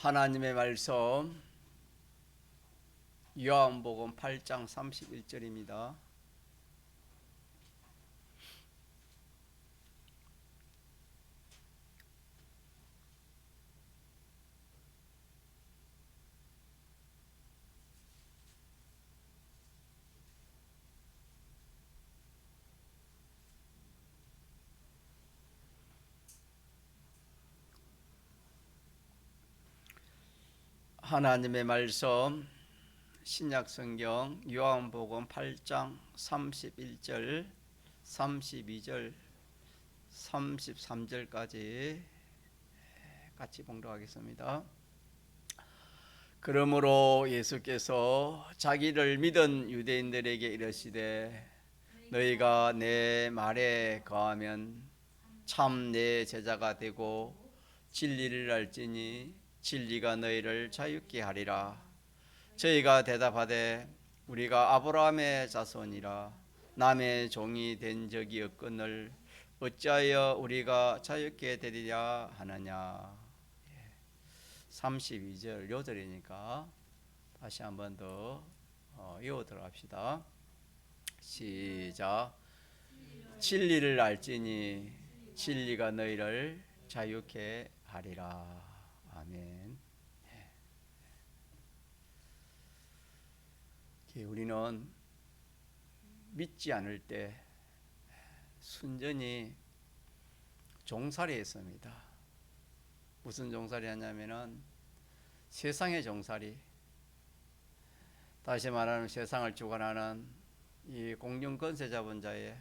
하나님의 말씀 요한복음 8장 31절입니다. 하나님의 말씀 신약성경 요한복음 8장 31절 32절 33절까지 같이 봉독하겠습니다. 그러므로 예수께서 자기를 믿은 유대인들에게 이르시되 너희가 내 말에 거하면 참 내 제자가 되고 진리를 알지니 진리가 너희를 자유케 하리라. 저희가 대답하되 우리가 아브라함의 자손이라 남의 종이 된 적이 없거늘 어찌하여 우리가 자유케 되리랴 하느냐. 32절 요절이니까 다시 한 번 더 이어들어 합시다. 시작. 진리를 알지니 진리가 너희를 자유케 하리라. 아멘. 우리는 믿지 않을 때 순전히 종살이 했습니다. 무슨 종살이 하냐면은 세상의 종살이, 다시 말하면 세상을 주관하는 이 공중 권세자본자의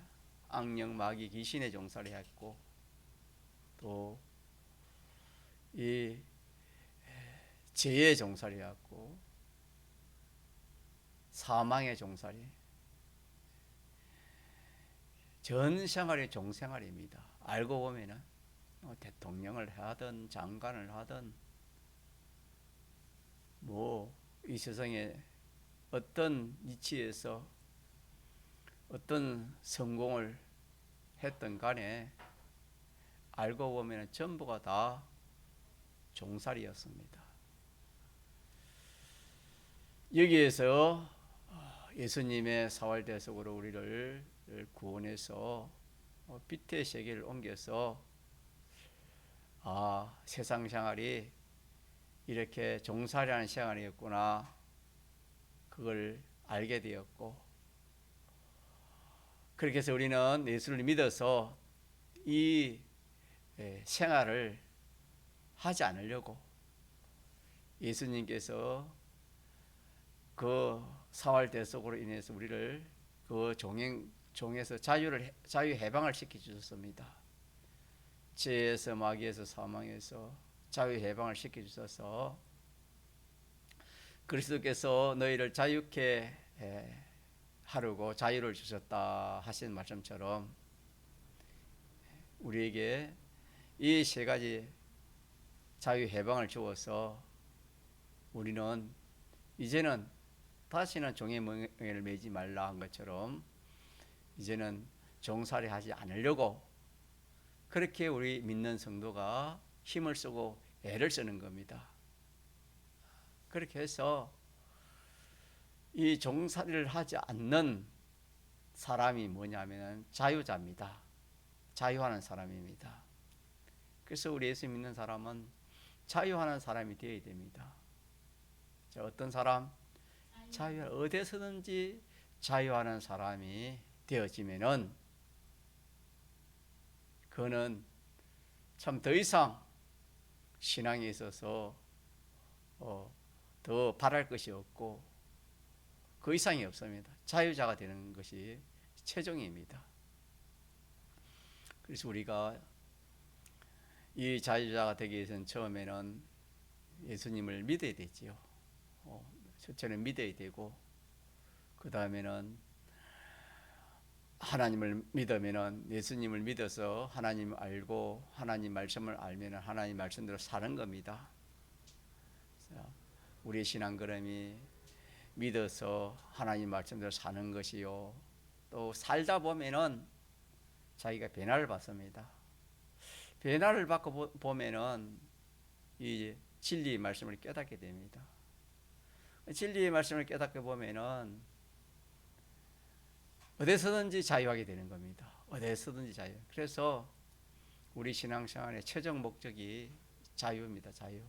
악령 마귀 귀신의 종살이 했고, 또 이 죄의 종살이었고 사망의 종살이, 전 생활이 종생활입니다. 알고 보면은 대통령을 하든 장관을 하든 이 세상에 어떤 위치에서 어떤 성공을 했던 간에 알고 보면 전부가 다 종살이였습니다. 여기에서 예수님의 사활대속으로 우리를 구원해서 빛의 세계를 옮겨서 세상 생활이 이렇게 종살이하는 생활이었구나, 그걸 알게 되었고, 그렇게 해서 우리는 예수를 믿어서 이 생활을 하지 않으려고 예수님께서 그 사활대속으로 인해서 우리를 그 종에서 자유 해방을 시켜 주셨습니다. 죄에서 마귀에서 사망에서 자유 해방을 시켜 주셔서 그리스도께서 너희를 자유케 하려고 자유를 주셨다 하신 말씀처럼 우리에게 이 세 가지 자유 해방을 주어서 우리는 이제는 다시는 종의 멍에를 매지 말라 한 것처럼 이제는 종살이 하지 않으려고 그렇게 우리 믿는 성도가 힘을 쓰고 애를 쓰는 겁니다. 그렇게 해서 이 종살이를 하지 않는 사람이 뭐냐면 자유자입니다. 자유하는 사람입니다. 그래서 우리 예수 믿는 사람은 자유하는 사람이 되어야 됩니다. 자, 어떤 사람? 어디서든지 자유하는 사람이 되어지면은 그는 참 더 이상 신앙에 있어서 더 바랄 것이 없고 그 이상이 없습니다. 자유자가 되는 것이 최종입니다. 그래서 우리가 이 자유자가 되기 위해서는 처음에는 예수님을 믿어야 되지요. 첫째는 믿어야 되고, 그 다음에는 하나님을 믿으면은 예수님을 믿어서 하나님을 알고 하나님 말씀을 알면은 하나님 말씀대로 사는 겁니다. 우리의 신앙 걸음이 믿어서 하나님 말씀대로 사는 것이요, 또 살다 보면은 자기가 변화를 받습니다. 변화를 받고 보면은 이 진리의 말씀을 깨닫게 됩니다. 진리의 말씀을 깨닫게 보면은 어디서든지 자유하게 되는 겁니다. 어디서든지 자유. 그래서 우리 신앙생활의 최종 목적이 자유입니다. 자유.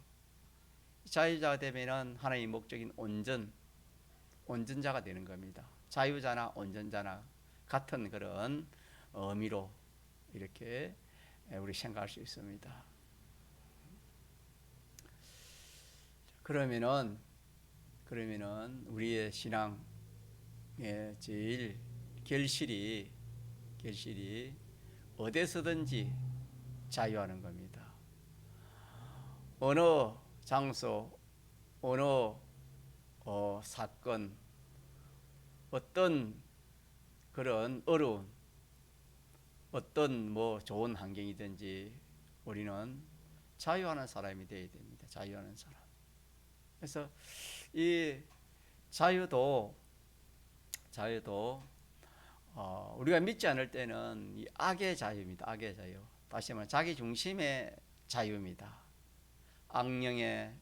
자유자가 되면은 하나님의 목적인 온전자가 되는 겁니다. 자유자나 온전자나 같은 그런 의미로 이렇게 우리 생각할 수 있습니다. 그러면은 우리의 신앙의 제일 결실이 어디서든지 자유하는 겁니다. 어느 장소, 어느 사건, 어떤 그런 어려운, 어떤 좋은 환경이든지 우리는 자유하는 사람이 되어야 됩니다. 자유하는 사람. 그래서 이 자유도 우리가 믿지 않을 때는 이 악의 자유입니다. 악의 자유. 다시 말해 자기 중심의 자유입니다. 악령의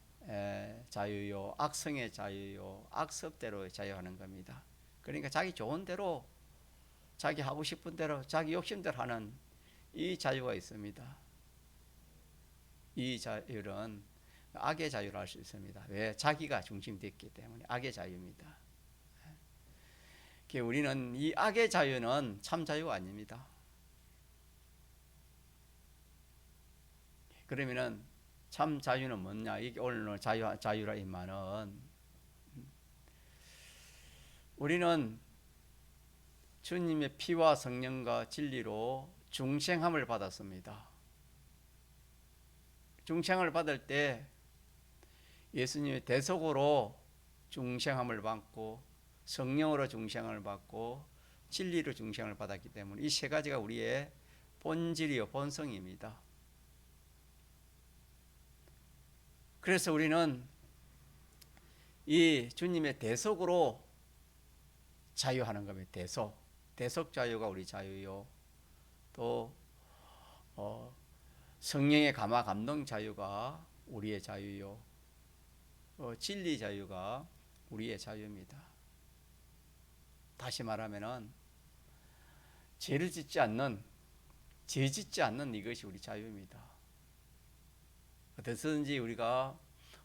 자유요, 악성의 자유요, 악습대로 자유하는 겁니다. 그러니까 자기 좋은 대로, 자기 하고 싶은 대로, 자기 욕심대로 하는 이 자유가 있습니다. 이 자유는 악의 자유를 할 수 있습니다. 왜? 자기가 중심됐기 때문에 악의 자유입니다. 우리는 이 악의 자유는 참 자유가 아닙니다. 그러면은 참 자유는 뭐냐? 이게 오늘 자유라 이 말은 우리는 주님의 피와 성령과 진리로 중생함을 받았습니다. 중생을 받을 때 예수님의 대속으로 중생함을 받고 성령으로 중생을 받고 진리로 중생을 받았기 때문에 이 세 가지가 우리의 본질이요 본성입니다. 그래서 우리는 이 주님의 대속으로 자유하는 겁니다. 대속 자유가 우리 자유요. 또 성령의 감화 감동 자유가 우리의 자유요. 진리 자유가 우리의 자유입니다. 다시 말하면은 죄 짓지 않는 이것이 우리 자유입니다. 어떻든지 우리가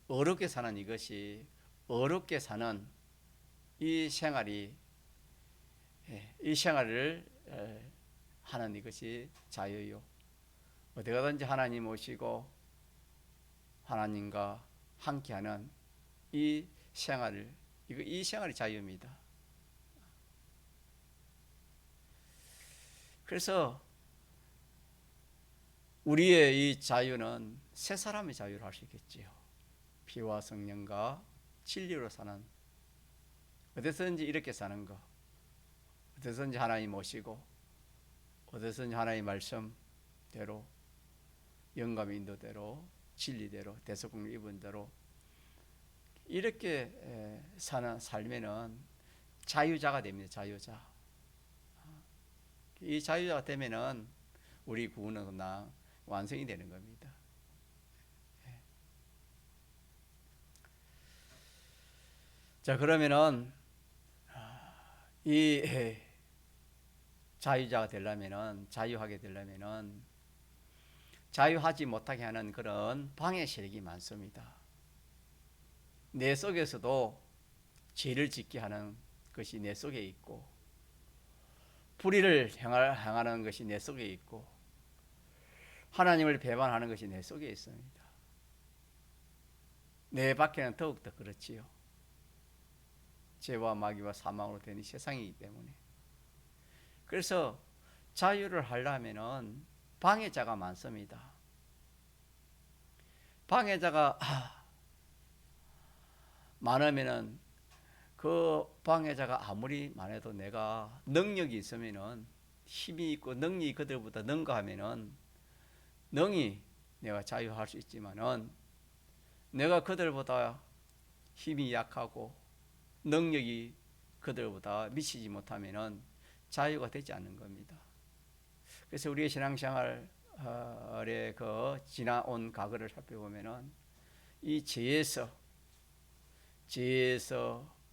어렵게 사는 이것이 어렵게 사는 이 생활을 하는 이것이 자유요. 어디 가든지 하나님 오시고 하나님과 함께하는 이 생활이 자유입니다. 그래서 우리의 이 자유는 새 사람의 자유를 할 수 있겠지요. 피와 성령과 진리로 사는, 어디서든지 이렇게 사는 것, 어디서든지 하나님 모시고, 어디서든지 하나님 말씀대로, 영감 인도대로, 진리대로, 대속국을 입은 대로 이렇게 사는 삶에는 자유자가 됩니다. 자유자. 이 자유자가 되면은 우리 구원은 완성이 되는 겁니다. 자, 그러면은 이 자유자가 되려면은, 자유하게 되려면은 자유하지 못하게 하는 그런 방해 세력이 많습니다. 내 속에서도 죄를 짓게 하는 것이 내 속에 있고, 불의를 행하는 것이 내 속에 있고, 하나님을 배반하는 것이 내 속에 있습니다. 내 밖에는 더욱더 그렇지요. 죄와 마귀와 사망으로 된 이 세상이기 때문에. 그래서 자유를 하려면은 방해자가 많습니다. 방해자가 많으면은 그 방해자가 아무리 많아도 내가 능력이 있으면은, 힘이 있고 능력이 그들보다 능가하면은 능히 내가 자유할 수 있지만은, 내가 그들보다 힘이 약하고 능력이 그들보다 미치지 못하면은 자유가 되지 않는 겁니다. 그래서 우리의 신앙생활의 그 지나온 과거를 살펴보면은 이 죄에서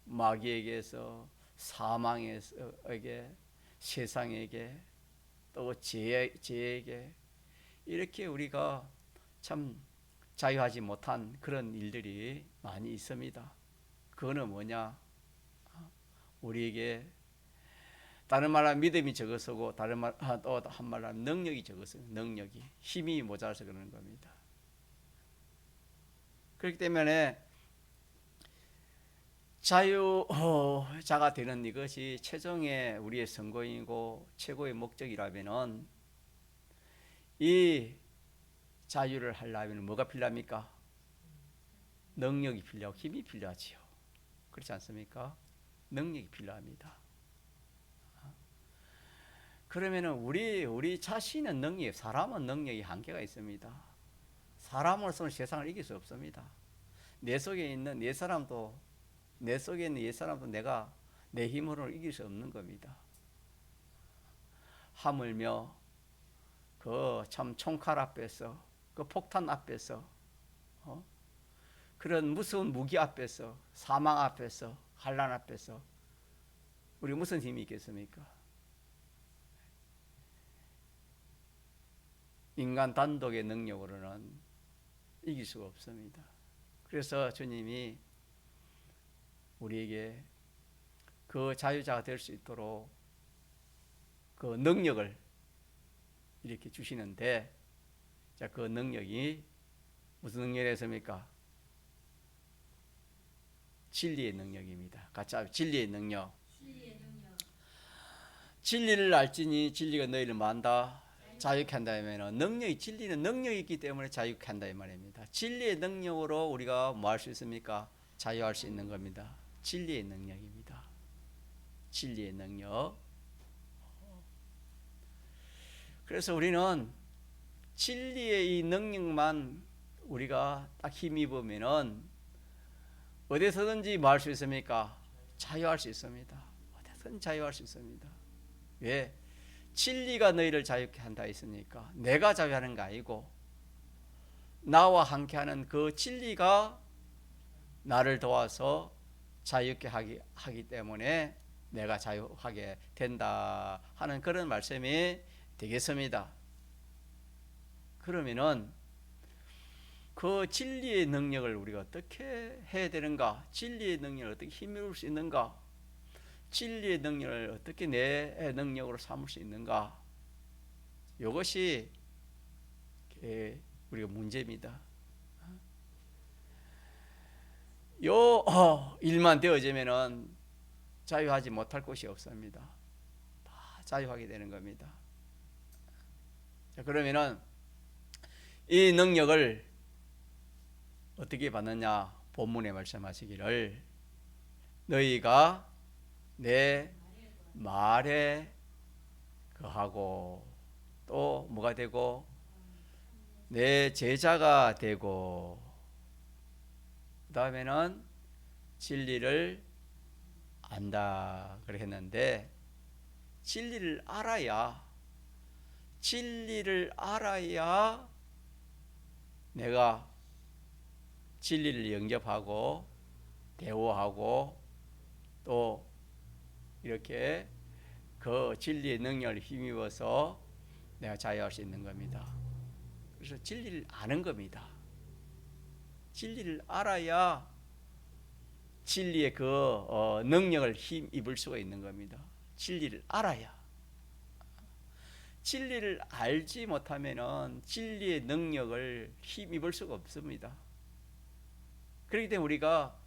마귀에게서 사망에게 세상에게 또 죄에게 이렇게 우리가 참 자유하지 못한 그런 일들이 많이 있습니다. 그거는 뭐냐? 우리에게 다른 말로 믿음이 적어서고 다른 말 또 한 말로 하면 능력이 적어서 능력이 힘이 모자라서 그러는 겁니다. 그렇기 때문에 자유자가 되는 이것이 최종의 우리의 선거이고 최고의 목적이라면은 이 자유를 하려면 뭐가 필요합니까? 능력이 필요하고 힘이 필요하지요. 그렇지 않습니까? 능력이 필요합니다. 그러면은 우리 자신은 능력, 사람은 능력이 한계가 있습니다. 사람으로서는 세상을 이길 수 없습니다. 내 속에 있는 옛사람도 내가 내 힘으로 이길 수 없는 겁니다. 하물며 그 참 총칼 앞에서 그 폭탄 앞에서 그런 무서운 무기 앞에서 사망 앞에서 환난 앞에서 우리 무슨 힘이 있겠습니까? 인간 단독의 능력으로는 이길 수가 없습니다. 그래서 주님이 우리에게 그 자유자가 될 수 있도록 그 능력을 이렇게 주시는데, 자, 그 능력이 무슨 능력이었습니까? 진리의 능력입니다. 같이 합시다. 진리의 능력. 진리를 알지니 진리가 너희를 만다 자유케 한다 하면 능력이 진리는 능력이 있기 때문에 자유케 한다 이 말입니다. 진리의 능력으로 우리가 뭐 할 수 있습니까? 자유할 수 있는 겁니다. 진리의 능력입니다. 진리의 능력. 그래서 우리는 진리의 이 능력만 우리가 딱 힘입으면은 어디서든지 뭐 할 수 있습니까? 자유할 수 있습니다. 어디서든 자유할 수 있습니다. 왜? 진리가 너희를 자유케 한다 했으니까 내가 자유하는 거 아니고 나와 함께하는 그 진리가 나를 도와서 자유케 하기 때문에 내가 자유하게 된다 하는 그런 말씀이 되겠습니다. 그러면은 그 진리의 능력을 우리가 어떻게 해야 되는가? 진리의 능력을 어떻게 힘입을 수 있는가? 진리의 능력을 어떻게 내 능력으로 삼을 수 있는가? 이것이 우리가 문제입니다. 요 일만 되어지면은 자유하지 못할 곳이 없습니다. 다 자유하게 되는 겁니다. 자, 그러면은 이 능력을 어떻게 받느냐? 본문에 말씀하시기를 너희가 내 말에 거하고 또 뭐가 되고 내 제자가 되고 그 다음에는 진리를 안다 그렇게 했는데 진리를 알아야 내가 진리를 영접하고 대화하고 또 이렇게 그 진리의 능력을 힘입어서 내가 자유할 수 있는 겁니다. 그래서 진리를 아는 겁니다. 진리를 알아야 진리의 그 능력을 힘입을 수가 있는 겁니다. 진리를 알아야. 진리를 알지 못하면은 진리의 능력을 힘입을 수가 없습니다. 그렇기 때문에 우리가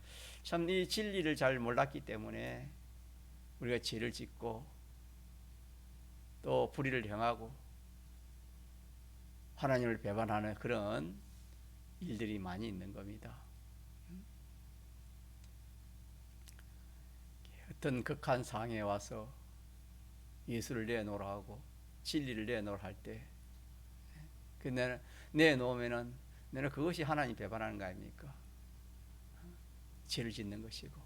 참 이 진리를 잘 몰랐기 때문에 우리가 죄를 짓고 또 불의를 행하고 하나님을 배반하는 그런 일들이 많이 있는 겁니다. 어떤 극한 상황에 와서 예수를 내놓으라 하고 진리를 내놓으라 할 때 내놓으면은 너는 그것이 하나님 배반하는 거 아닙니까? 죄를 짓는 것이고.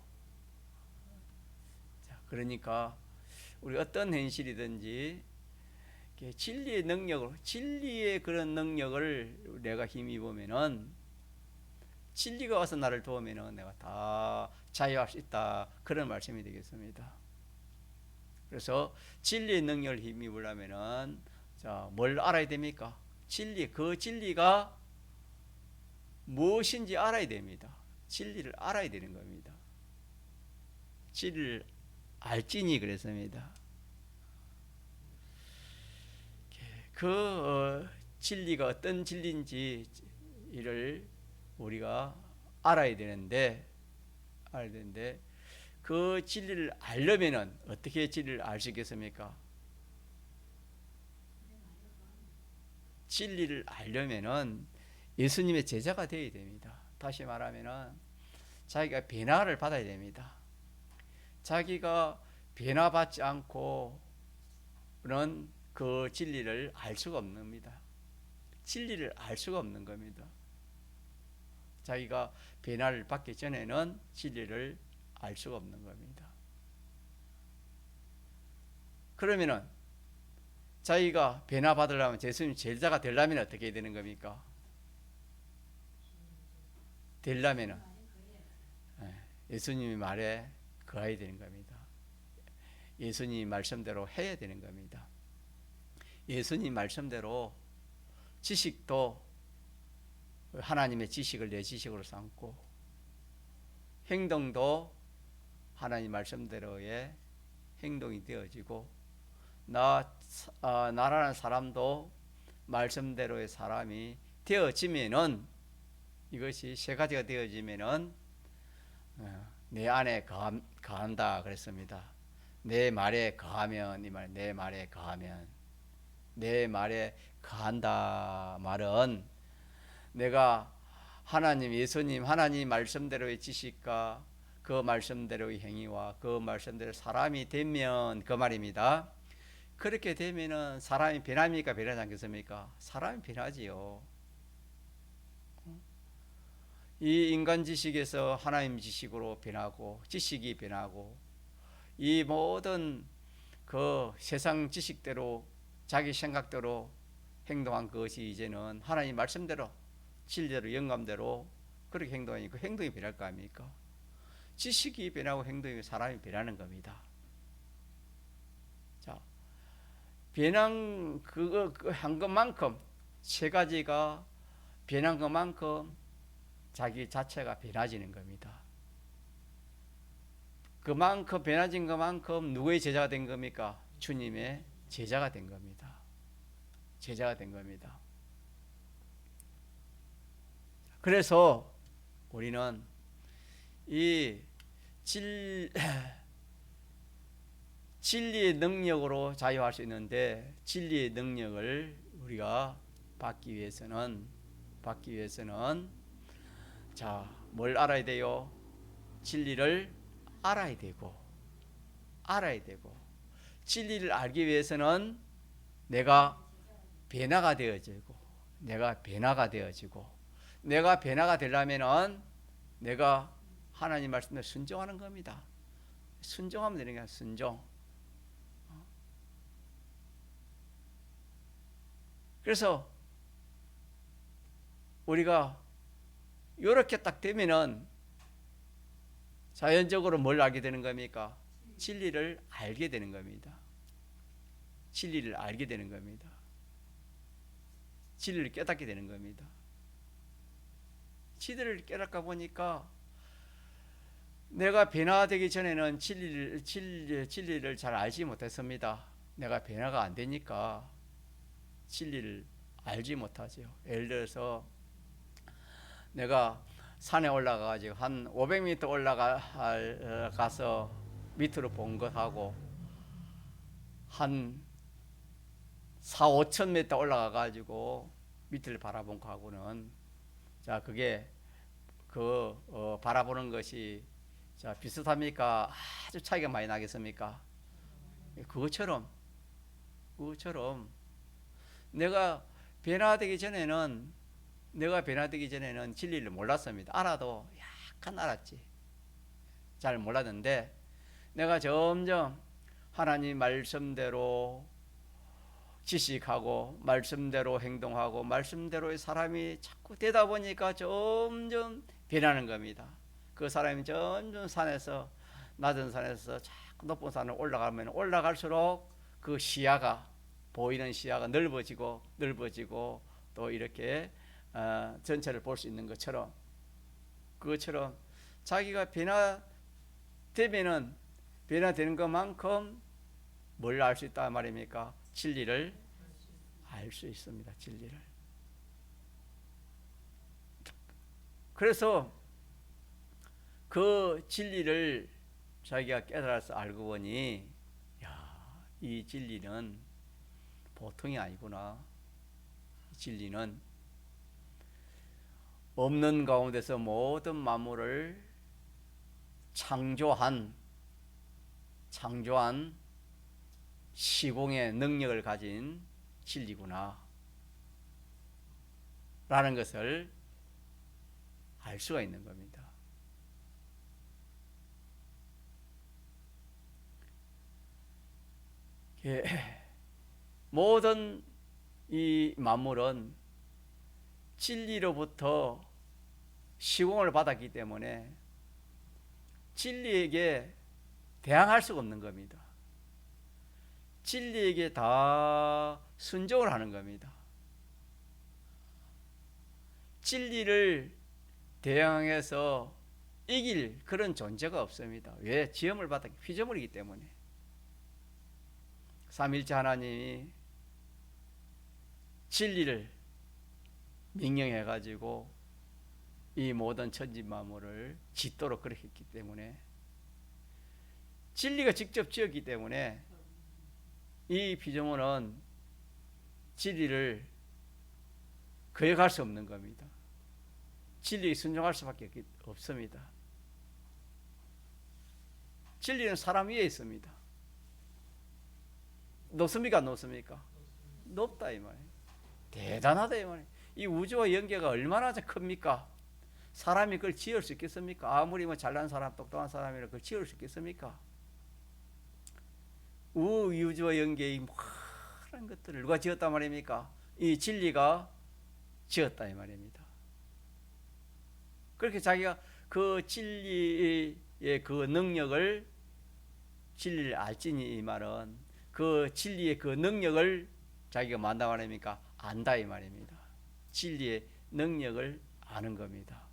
자, 그러니까 우리 어떤 현실이든지 진리의 능력으로 진리의 그런 능력을 내가 힘입으면은 진리가 와서 나를 도우면은 내가 다 자유할 수 있다. 그런 말씀이 되겠습니다. 그래서 진리의 능력을 힘입으려면은 자, 뭘 알아야 됩니까? 진리, 그 진리가 무엇인지 알아야 됩니다. 진리를 알아야 되는 겁니다. 진리를 알지니 그랬습니다. 그 진리가 어떤 진리인지를 우리가 알아야 되는데 그 진리를 알려면은 어떻게 진리를 알 수 있겠습니까? 진리를 알려면은 예수님의 제자가 되어야 됩니다. 다시 말하면은 자기가 변화를 받아야 됩니다. 자기가 변화받지 않고는 그 진리를 알 수가 없는 겁니다. 진리를 알 수가 없는 겁니다. 자기가 변화를 받기 전에는 진리를 알 수가 없는 겁니다. 그러면은 자기가 변화 받으려면 예수님 제자가 되려면 어떻게 되는 겁니까? 되려면은 예수님의 말에 거해야 되는 겁니다. 예수님 말씀대로 해야 되는 겁니다. 예수님 말씀대로 지식도 하나님의 지식을 내 지식으로 삼고 행동도 하나님 말씀대로의 행동이 되어지고 나라는 사람도 말씀대로의 사람이 되어지면은 이것이 세 가지가 되어지면은 내 안에 거한다 그랬습니다. 내 말에 거하면 이 말 내 말에 거하면 내 말에 거한다 말은 내가 하나님 예수님 하나님 말씀대로의 지식과 그 말씀대로의 행위와 그 말씀대로 사람이 되면 그 말입니다. 그렇게 되면은 사람이 변합니까 변하지 않겠습니까? 사람이 변하지요. 이 인간 지식에서 하나님 지식으로 변하고 지식이 변하고 이 모든 그 세상 지식대로 자기 생각대로 행동한 것이 이제는 하나님 말씀대로 진리대로 영감대로 그렇게 행동하니까 행동이 변할 거 아닙니까? 지식이 변하고 행동이 사람이 변하는 겁니다. 자, 변한 그거 한 것만큼 세 가지가 변한 것만큼 자기 자체가 변화지는 겁니다. 그만큼 변화진 것만큼 누구의 제자가 된 겁니까? 주님의 제자가 된 겁니다. 제자가 된 겁니다. 그래서 우리는 이 진리의 능력으로 자유할 수 있는데 진리의 능력을 우리가 받기 위해서는 자, 뭘 알아야 돼요? 진리를 알아야 되고 진리를 알기 위해서는 내가 변화가 되어지고 내가 변화가 되려면은 내가 하나님 말씀에 순종하는 겁니다. 순종하면 되는 거야. 순종. 그래서 우리가 이렇게 딱 되면은 자연적으로 뭘 알게 되는 겁니까? 진리를 알게 되는 겁니다. 진리를 알게 되는 겁니다. 진리를 깨닫게 되는 겁니다. 진리를 깨닫다 보니까 내가 변화되기 전에는 진리를 잘 알지 못했습니다. 내가 변화가 안 되니까 진리를 알지 못하죠. 예를 들어서 내가 산에 올라가가지고 한 500m 올라가서 밑으로 본 것하고 한 4,5,000m 올라가가지고 밑을 바라본 거하고는 자 그게 바라보는 것이 자 비슷합니까? 아주 차이가 많이 나겠습니까? 그것처럼 내가 변화되기 전에는 진리를 몰랐습니다. 알아도 약간 알았지. 잘 몰랐는데 내가 점점 하나님 말씀대로 지식하고 말씀대로 행동하고 말씀대로의 사람이 자꾸 되다 보니까 점점 변하는 겁니다. 그 사람이 점점 산에서 낮은 산에서 자꾸 높은 산을 올라가면 올라갈수록 그 시야가 보이는 시야가 넓어지고 또 이렇게 전체를 볼 수 있는 것처럼 그것처럼 자기가 변화되는 것만큼 뭘 알 수 있다 말입니까? 진리를 알 수 있습니다. 진리를. 그래서 그 진리를 자기가 깨달아서 알고 보니 야, 이 진리는 보통이 아니구나. 이 진리는 없는 가운데서 모든 만물을 창조한 시공의 능력을 가진 진리구나 라는 것을 알 수가 있는 겁니다. 모든 이 만물은 진리로부터 시공을 받았기 때문에 진리에게 대항할 수가 없는 겁니다. 진리에게 다 순종을 하는 겁니다. 진리를 대항해서 이길 그런 존재가 없습니다. 왜? 지음을 받았기 피조물이기 때문에. 삼위일체 하나님이 진리를 명령해 가지고 이 모든 천지 만물을 짓도록 그렇게 했기 때문에 진리가 직접 지었기 때문에 이 피조물은 진리를 거역할 수 없는 겁니다. 진리에 순종할 수밖에 없습니다. 진리는 사람 위에 있습니다. 높습니까? 높습니까? 높다 이 말이에요. 대단하다 이 말이에요. 이 우주와 연계가 얼마나 큽니까? 사람이 그걸 지을 수 있겠습니까? 아무리 뭐 잘난 사람, 똑똑한 사람이라 그걸 지을 수 있겠습니까? 우주와 연계의 많은 것들을 누가 지었단 말입니까? 이 진리가 지었다 이 말입니다. 그렇게 자기가 그 진리의 그 능력을 진리를 알지니 이 말은 그 진리의 그 능력을 자기가 만다 말입니까? 안다 이 말입니다. 진리의 능력을 아는 겁니다.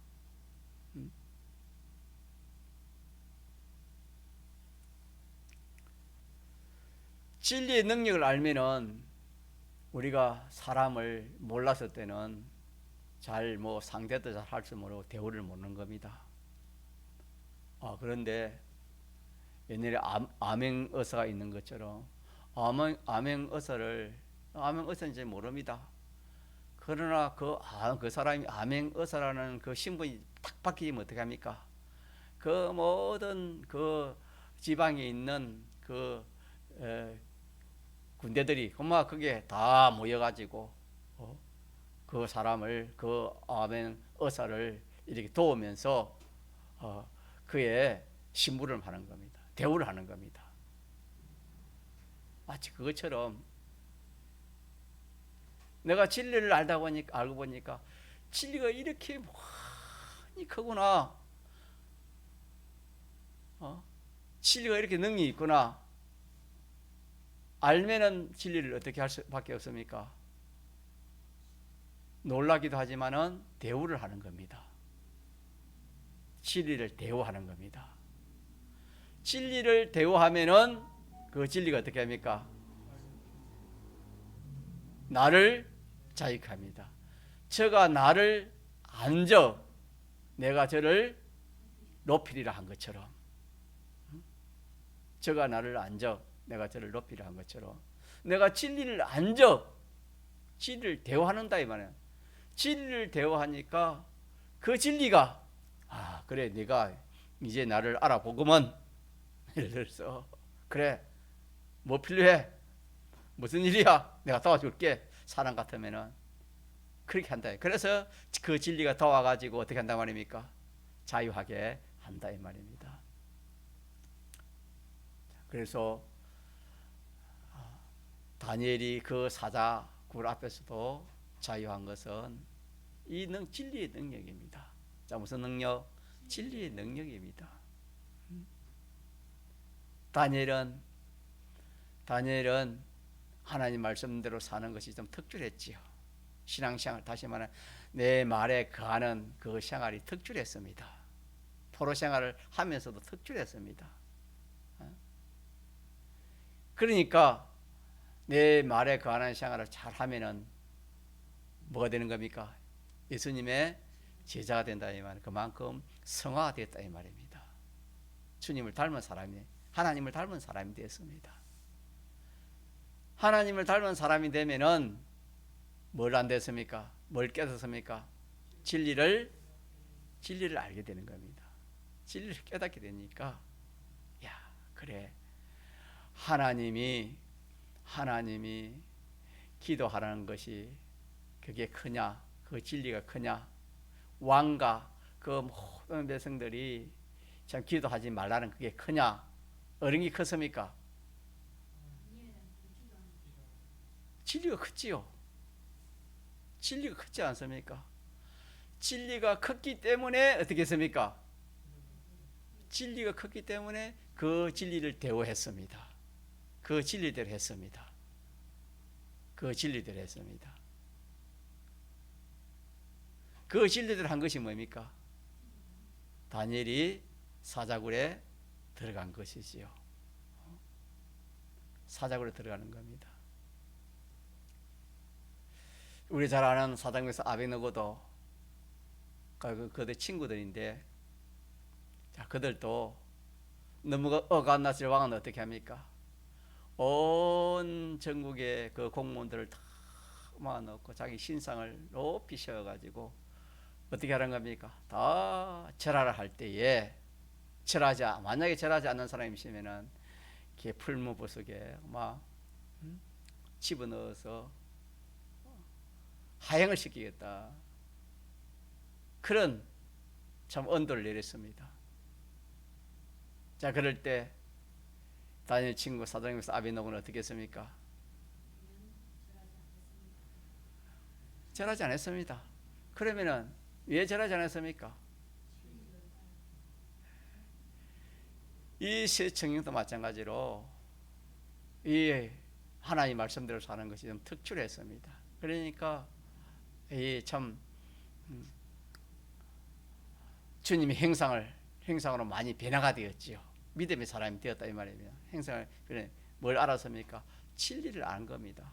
진리의 능력을 알면은 우리가 사람을 몰랐을 때는 잘 뭐 상대도 잘 할 줄 모르고 대우를 못하는 겁니다. 그런데 옛날에 암행어사가 있는 것처럼 암행어사인지 모릅니다. 그러나 그 사람이 암행어사라는 그 신분이 딱 바뀌면 어떻게 합니까? 그 모든 그 지방에 있는 그 군대들이 그게 다 모여가지고 그 사람을 그 암행어사를 이렇게 도우면서 그의 신부를 하는 겁니다. 대우를 하는 겁니다. 마치 그것처럼 내가 진리를 알고 보니까 진리가 이렇게 많이 크구나. 진리가 이렇게 능력이 있구나. 알면은 진리를 어떻게 할 수밖에 없습니까? 놀라기도 하지만은 대우를 하는 겁니다. 진리를 대우하는 겁니다. 진리를 대우하면은 그 진리가 어떻게 합니까? 나를 자익합니다. 저가 나를 안적 내가 저를 높이리라 한 것처럼 저가 나를 안적 내가 저를 높이리라 한 것처럼 내가 진리를 안적 진리를 대우하는다 이 말이야. 진리를 대우하니까 그 진리가 그래 네가 이제 나를 알아보구먼. 예를 들어서 그래 뭐 필요해? 무슨 일이야? 내가 도와줄게. 사람 같으면은 그렇게 한다. 그래서 그 진리가 도와가지고 어떻게 한단 말입니까? 자유하게 한다 이 말입니다. 그래서 다니엘이 그 사자굴 앞에서도 자유한 것은 이 진리의 능력입니다. 자, 무슨 능력? 진리의 능력입니다. 다니엘은 하나님 말씀대로 사는 것이 좀 특출했지요. 신앙생활, 다시 말하면 내 말에 거하는 그 생활이 특출했습니다. 포로 생활을 하면서도 특출했습니다. 그러니까 내 말에 거하는 생활을 잘 하면은 뭐가 되는 겁니까? 예수님의 제자가 된다 이 말. 그만큼 성화가 됐다 이 말입니다. 주님을 닮은 사람이, 하나님을 닮은 사람이 되었습니다. 하나님을 닮은 사람이 되면은 뭘 안 됐습니까? 뭘 깨닫습니까? 진리를 알게 되는 겁니다. 진리를 깨닫게 되니까, 야, 그래. 하나님이 기도하라는 것이 그게 크냐? 그 진리가 크냐? 왕과 그 모든 백성들이 참 기도하지 말라는 그게 크냐? 어느 게 컸습니까? 진리가 컸지요. 진리가 컸지 않습니까? 진리가 컸기 때문에 어떻게 했습니까? 진리가 컸기 때문에 그 진리를 대우했습니다. 그 진리대로 했습니다. 그 진리대로 했습니다. 그 진리대로 한 것이 뭡니까? 다니엘이 사자굴에 들어간 것이지요. 사자굴에 들어가는 겁니다. 우리 잘 아는 사장에서 아베느고도 그들 친구들인데, 자, 그들도 너무 어간나스를 왕은 어떻게 합니까? 온 전국의 그 공무원들을 다 모아놓고 자기 신상을 높이 세워가지고 어떻게 하는 겁니까? 다 절하를 할 때에 만약에 절하지 않는 사람이 있으면은 이렇게 풀무부석에 막 집어넣어서 하행을 시키겠다. 그런 참 언도를 내렸습니다. 자, 그럴 때 다니엘 친구 사장님께서 아베노고는 어떻게 했습니까? 절하지 않았습니다. 그러면은 왜 절하지 않았습니까? 이 세 청년도 마찬가지로 이 하나님 말씀대로 사는 것이 좀 특출했습니다. 그러니까 이 참 주님의 행상으로 많이 변화가 되었지요. 믿음의 사람이 되었다 이 말입니다. 행상을 그래 뭘 알았습니까? 진리를 아는 겁니다.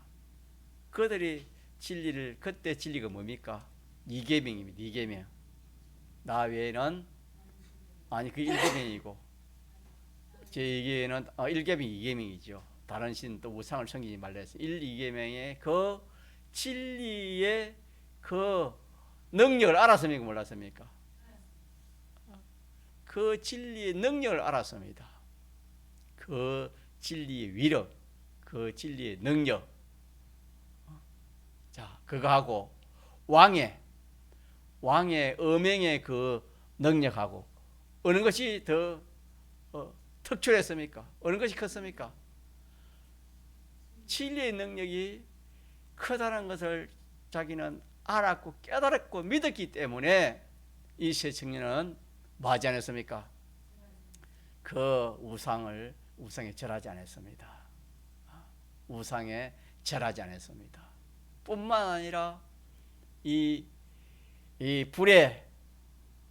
그들이 진리를 그때 진리가 뭡니까? 이계명입니다. 이계명. 나 외에는 아니 그 일계명이고 제2계명은 1계명 2계명이죠. 다른 신 또 우상을 섬기지 말라 해서 1, 2계명의 그 진리의 그 능력을 알았습니까? 몰랐습니까? 그 진리의 능력을 알았습니다. 그 진리의 위력, 그 진리의 능력. 자, 그거하고 왕의 음행의 그 능력하고 어느 것이 더 특출했습니까? 어느 것이 컸습니까? 진리의 능력이 크다는 것을 자기는 알았고 깨달았고 믿었기 때문에 이 세 청년은 뭐 하지 않았습니까? 그 우상에 절하지 않았습니다. 우상에 절하지 않았습니다. 뿐만 아니라 이 불의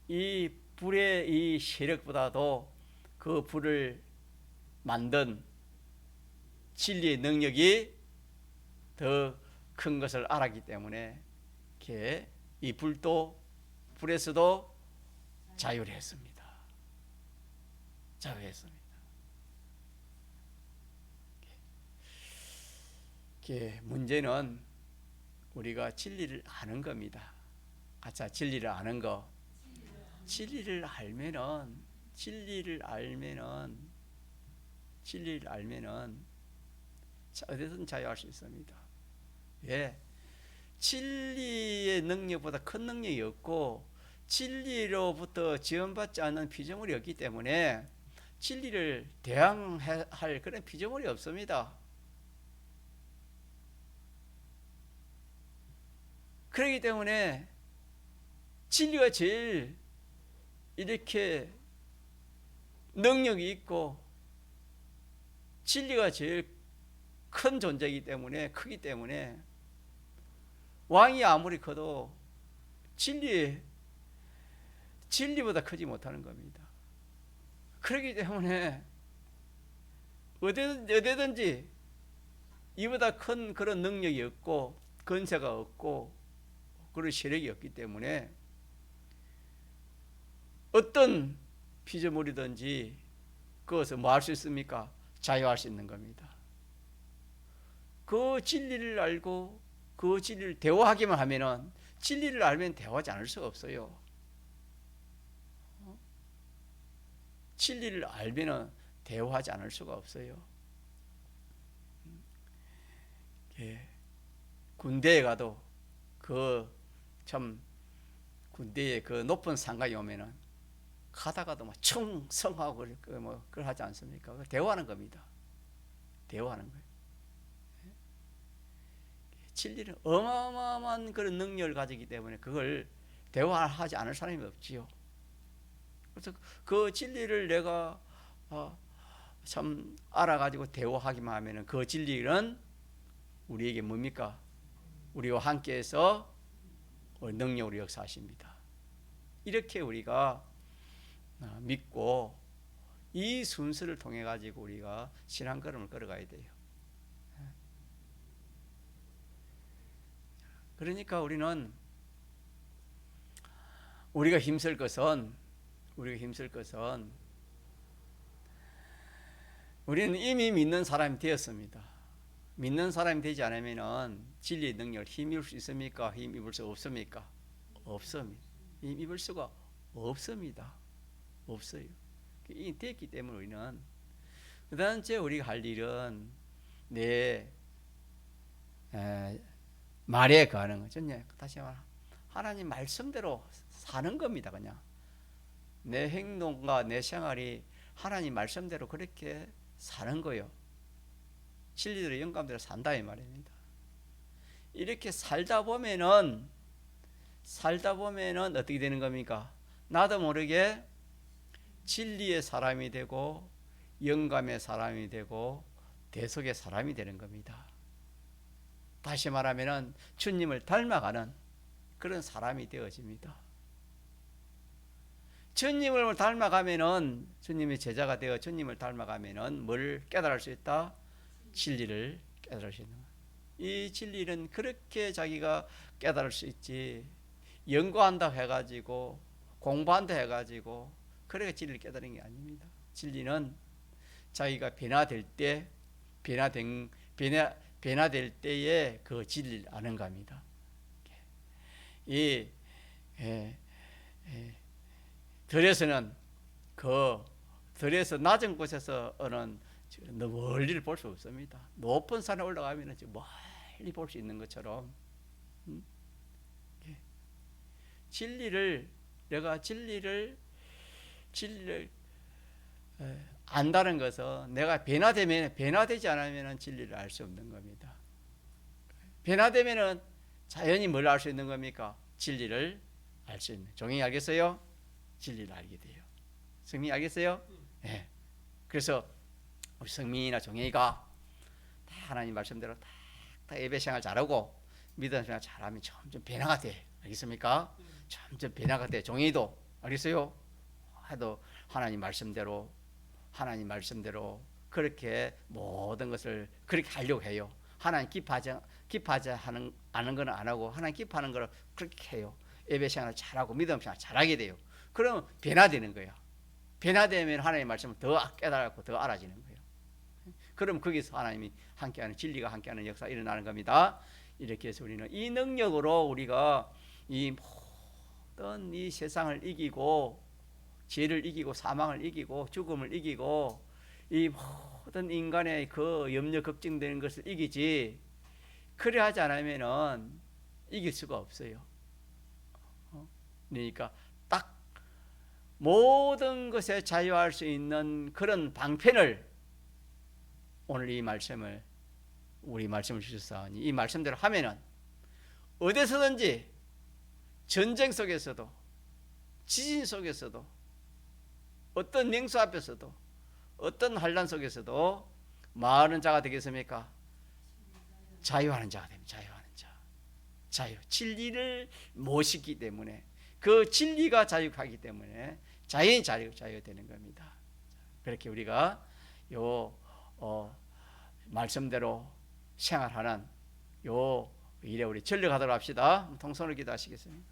이 세력보다도 그 불을 만든 진리의 능력이 더 큰 것을 알았기 때문에 이 불에서도 자유했습니다. 문제는 우리가 진리를 아는 겁니다. 아차, 진리를 아는 거. 진리를 알면은 어디서든 자유할 수 있습니다. 예. 진리의 능력보다 큰 능력이 없고 진리로부터 지원받지 않는 피조물이 없기 때문에 진리를 대항할 그런 피조물이 없습니다. 그렇기 때문에 진리가 제일 이렇게 능력이 있고 진리가 제일 큰 존재이기 때문에, 크기 때문에 왕이 아무리 커도 진리보다 크지 못하는 겁니다. 그렇기 때문에 어디든지 이보다 큰 그런 능력이 없고 건세가 없고 그런 세력이 없기 때문에 어떤 피조물이든지 그것을 뭐 할 수 있습니까? 자유할 수 있는 겁니다. 그 진리를 알고 그 진리를 대화하기만 하면은, 진리를 알면 대화하지 않을 수가 없어요. 진리를 알면은 대화하지 않을 수가 없어요. 예. 군대에 가도 군대에 그 높은 상관이 오면은 가다가도 막 충성하고 그걸 하지 않습니까? 대화하는 겁니다. 대화하는 거예요. 진리는 어마어마한 그런 능력을 가지기 때문에 그걸 대화하지 않을 사람이 없지요. 그래서 그 진리를 내가 참 알아가지고 대화하기만 하면은 그 진리는 우리에게 뭡니까? 우리와 함께해서 능력으로 역사하십니다. 이렇게 우리가 믿고 이 순서를 통해 가지고 우리가 신앙 걸음을 걸어가야 돼요. 그러니까 우리가 힘쓸 것은 우리는 이미 믿는 사람이 되었습니다. 믿는 사람이 되지 않으면 진리의 능력을 힘입을 수 있습니까? 힘입을 수 없습니까? 없습니다. 힘입을 수가 없습니다. 없어요. 이미 됐기 때문에 우리는 그 다음째 우리가 할 일은 내 말에 거하는 거죠. 다시 말하면 하나님 말씀대로 사는 겁니다. 그냥 내 행동과 내 생활이 하나님 말씀대로 그렇게 사는 거예요. 진리대로 영감대로 산다 이 말입니다. 이렇게 살다 보면은 어떻게 되는 겁니까? 나도 모르게 진리의 사람이 되고 영감의 사람이 되고 대속의 사람이 되는 겁니다. 다시 말하면은 주님을 닮아가는 그런 사람이 되어집니다. 주님을 닮아가면은, 주님의 제자가 되어 주님을 닮아가면은 뭘 깨달을 수 있다? 진리를 깨달을 수 있는 거예요. 이 진리는 그렇게 자기가 깨달을 수 있지, 연구한다 해가지고 공부한다 해가지고 그렇게 진리를 깨달은 게 아닙니다. 진리는 자기가 변화될 때에 그 진리를 아는 겁니다. 이 들에서 낮은 곳에서 어는 멀리를 볼 수 없습니다. 높은 산에 올라가면 멀리 볼 수 있는 것처럼 내가 진리를 안다는 것은 내가 변화되지 않으면 진리를 알 수 없는 겁니다. 변화되면은 자연히 뭘 알 수 있는 겁니까? 진리를 알 수 있는. 종이 알겠어요? 진리를 알게 돼요. 성민이 알겠어요? 네. 그래서 우리 성민이나 종이가 다 하나님 말씀대로 다 예배 생활 잘하고 믿음 생활 잘하면 점점 변화가 돼. 알겠습니까? 점점 변화가 돼. 종이도 알겠어요? 해도 하나님 말씀대로 그렇게 모든 것을 그렇게 하려고 해요. 하나님 기뻐하지 않은 건 안 하고 하나님 기뻐하는 걸 그렇게 해요. 예배 생활 잘하고 믿음 생활 잘하게 돼요. 그러면 변화되는 거예요. 변화되면 하나님의 말씀을 더 깨달고 더 알아지는 거예요. 그럼 거기서 하나님이 함께하는, 진리가 함께하는 역사가 일어나는 겁니다. 이렇게 해서 우리는 이 능력으로 우리가 이 모든 이 세상을 이기고, 죄를 이기고 사망을 이기고 죽음을 이기고 이 모든 인간의 그 염려 걱정되는 것을 이기지, 그래 하지 않으면은 이길 수가 없어요. 그러니까 딱 모든 것에 자유할 수 있는 그런 방편을 오늘 우리 말씀을 주셨사오니 이 말씀대로 하면은 어디서든지 전쟁 속에서도 지진 속에서도 어떤 맹수 앞에서도, 어떤 환란 속에서도 마하는 자가 되겠습니까? 자유하는 자가 됩니다. 자유하는 자. 자유. 진리를 모시기 때문에, 그 진리가 자유하기 때문에 자연히 자유되는 겁니다. 그렇게 우리가 요 말씀대로 생활하는 요 일에 우리 전력하도록 합시다. 통성을 기도하시겠습니다.